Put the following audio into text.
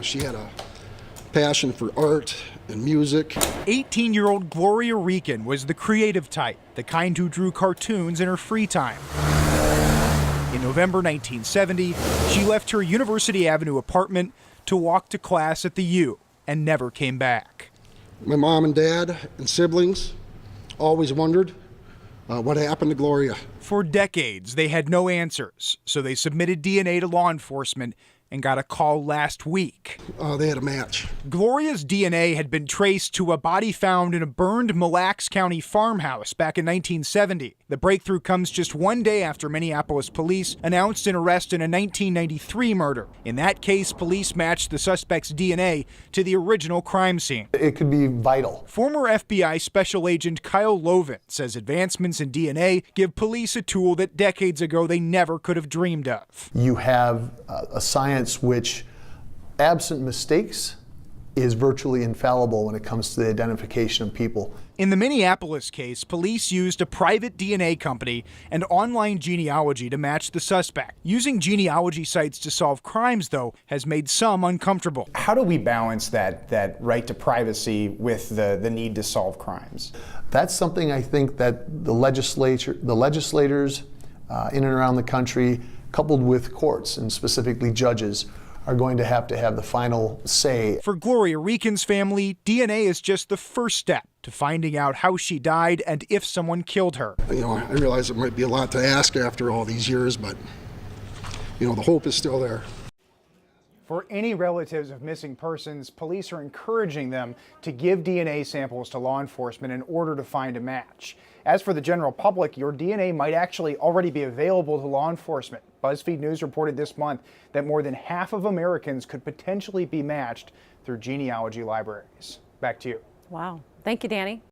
she had a passion for art and music. 18-year-old Gloria Rican was the creative type, the kind who drew cartoons in her free time. In November 1970, she left her University Avenue apartment to walk to class at the U and never came back. My mom and dad and siblings always wondered what happened to Gloria. For decades, they had no answers, so they submitted DNA to law enforcement and got a call last week. They had a match. Gloria's DNA had been traced to a body found in a burned Mille Lacs County farmhouse back in 1970. The breakthrough comes just one day after Minneapolis police announced an arrest in a 1993 murder. In that case, police matched the suspect's DNA to the original crime scene. It could be vital. Former FBI Special Agent Kyle Loven says advancements in DNA give police a tool that decades ago they never could have dreamed of. You have a science which, absent mistakes, is virtually infallible when it comes to the identification of people. In the Minneapolis case, police used a private DNA company and online genealogy to match the suspect. Using genealogy sites to solve crimes, though, has made some uncomfortable. How do we balance that right to privacy with the need to solve crimes? That's something I think that the legislators in and around the country, coupled with courts and specifically judges, are going to have the final say. For Gloria Rican's family, DNA is just the first step to finding out how she died and if someone killed her. I realize it might be a lot to ask after all these years, but the hope is still there. For any relatives of missing persons, police are encouraging them to give DNA samples to law enforcement in order to find a match. As for the general public, your DNA might actually already be available to law enforcement. BuzzFeed News reported this month that more than half of Americans could potentially be matched through genealogy libraries. Back to you. Wow. Thank you, Danny.